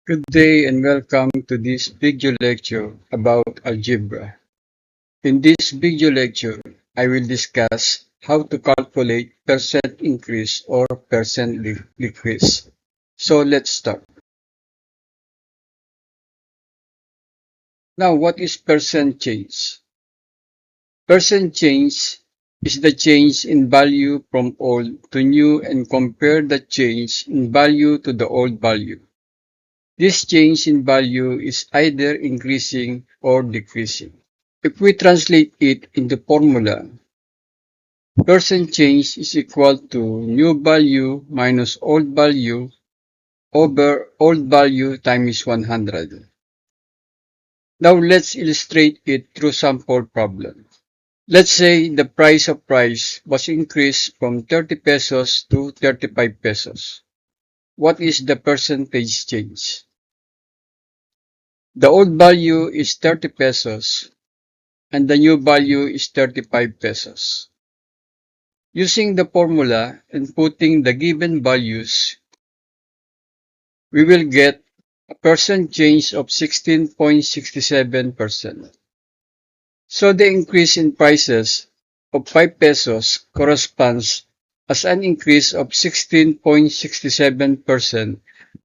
Good day and welcome to this video lecture about algebra. In this video lecture, I will discuss how to calculate percent increase or percent decrease. So let's start. Now, what is percent change? Percent change is the change in value from old to new and compare the change in value to the old value. This change in value is either increasing or decreasing. If we translate it into formula, percent change is equal to new value minus old value over old value times 100. Now let's illustrate it through sample problem. Let's say the price of rice was increased from 30 pesos to 35 pesos. What is the percentage change? The old value is 30 pesos and the new value is 35 pesos. Using the formula and putting the given values, we will get a percent change of 16.67%. So the increase in prices of 5 pesos corresponds as an increase of 16.67%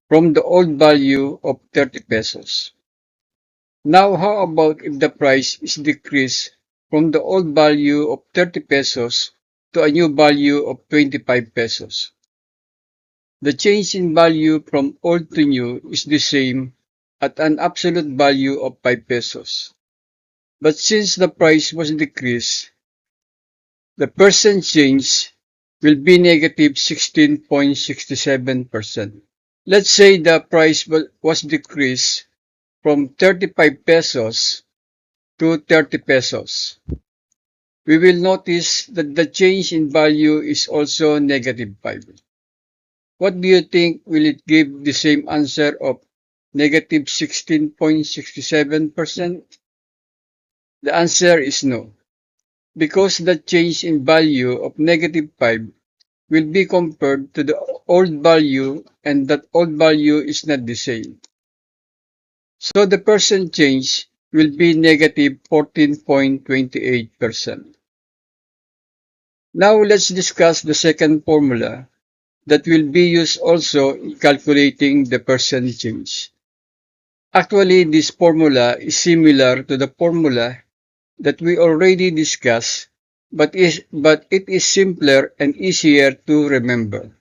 from the old value of 30 pesos. Now how about if the price is decreased from the old value of 30 pesos to a new value of 25 pesos? The change in value from old to new is the same at an absolute value of 5 pesos. But since the price was decreased, the percent change will be negative 16.67%. Let's say the price was decreased from 35 pesos to 30 pesos. We will notice that the change in value is also negative 5. What do you think? Will it give the same answer of negative 16.67%? The answer is no, because the change in value of negative 5 will be compared to the old value and that old value is not the same. So the percent change will be negative 14.28%. Now let's discuss the second formula that will be used also in calculating the percent change. Actually, this formula is similar to the formula that we already discussed, but it is simpler and easier to remember.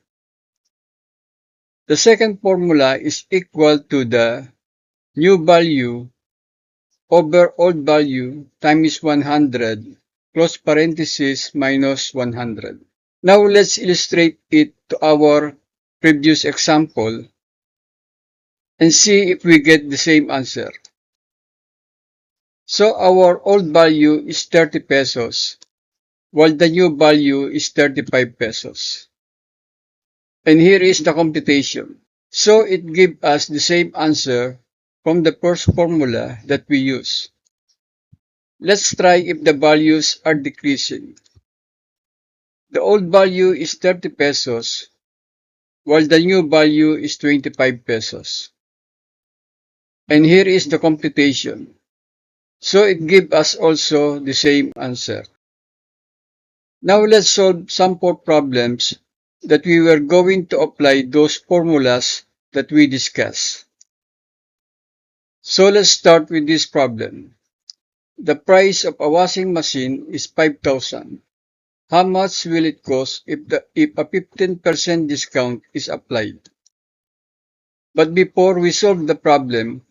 The second formula is equal to the new value over old value times 100 close parenthesis minus 100. Now let's illustrate it to our previous example and see if we get the same answer. So our old value is 30 pesos while the new value is 35 pesos. And here is the computation. So it gives us the same answer from the first formula that we use. Let's try if the values are decreasing. The old value is 30 pesos while the new value is 25 pesos. And here is the computation. So it gives us also the same answer. Now let's solve some more problems that we were going to apply those formulas that we discussed. So let's start with this problem. The price of a washing machine is 5,000. How much will it cost if a 15% discount is applied? But before we solve the problem,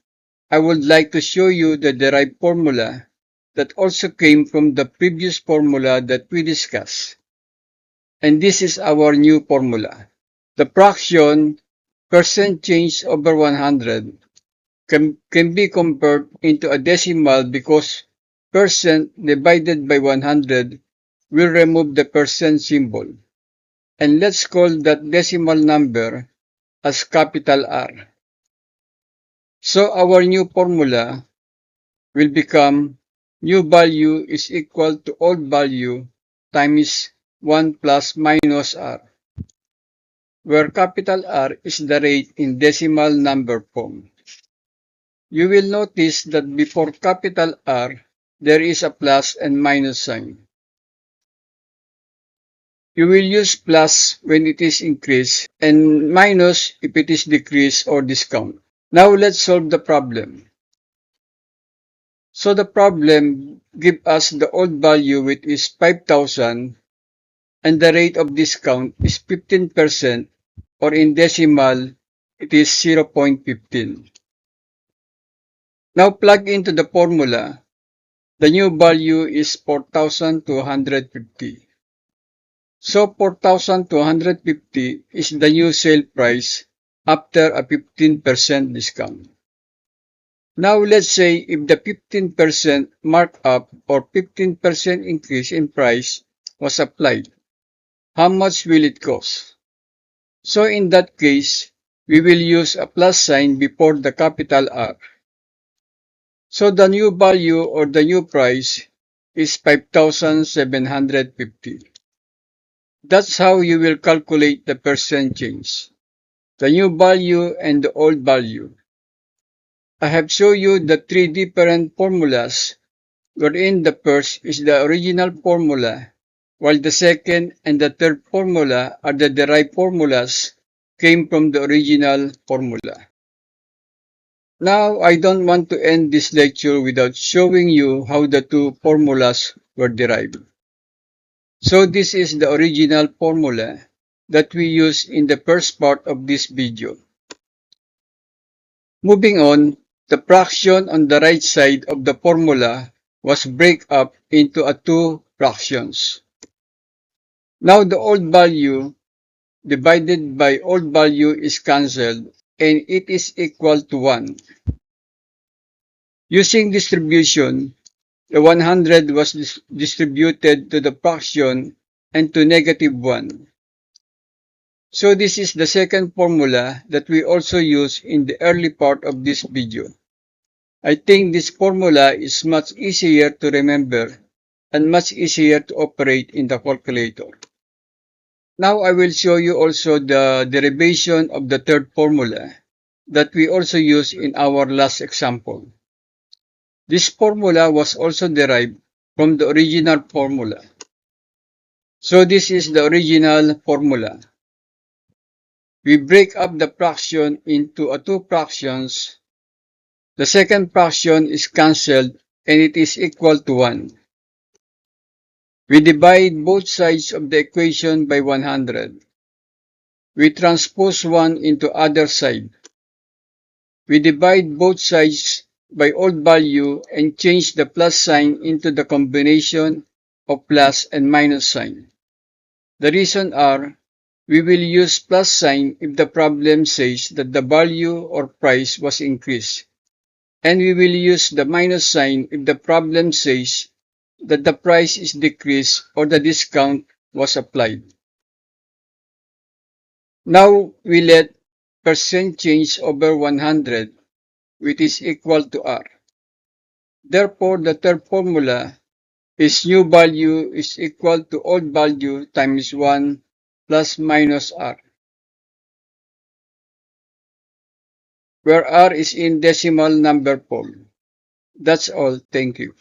I would like to show you the derived formula that also came from the previous formula that we discussed. And this is our new formula. The fraction percent change over 100 can be converted into a decimal because percent divided by 100 will remove the percent symbol. And let's call that decimal number as capital R. So our new formula will become new value is equal to old value times 1 plus minus R, where capital R is the rate in decimal number form. You will notice that before capital R, there is a plus and minus sign. You will use plus when it is increase and minus if it is decrease or discount. Now let's solve the problem. So the problem gives us the old value which is 5,000 and the rate of discount is 15% or in decimal it is 0.15. Now plug into the formula. The new value is 4,250. So 4,250 is the new sale price after a 15% discount. Now let's say if the 15% markup or 15% increase in price was applied, how much will it cost? So in that case, we will use a plus sign before the capital R. So the new value or the new price is 5,750. That's how you will calculate the percent change, the new value and the old value. I have shown you the three different formulas, wherein the first is the original formula, while the second and the third formula are the derived formulas came from the original formula. Now, I don't want to end this lecture without showing you how the two formulas were derived. So this is the original formula that we use in the first part of this video. Moving on, the fraction on the right side of the formula was break up into two fractions. Now the old value divided by old value is cancelled and it is equal to 1. Using distribution, the 100 was distributed to the fraction and to -1. So this is the second formula that we also use in the early part of this video. I think this formula is much easier to remember and much easier to operate in the calculator. Now I will show you also the derivation of the third formula that we also use in our last example. This formula was also derived from the original formula. So this is the original formula. We break up the fraction into two fractions. The second fraction is cancelled and it is equal to 1. We divide both sides of the equation by 100. We transpose 1 into other side. We divide both sides by old value and change the plus sign into the combination of plus and minus sign. The reason are, we will use plus sign if the problem says that the value or price was increased, and we will use the minus sign if the problem says that the price is decreased or the discount was applied. Now we let percent change over 100, which is equal to R. Therefore, the third formula is new value is equal to old value times 1 plus minus R, where R is in decimal number form. That's all. Thank you.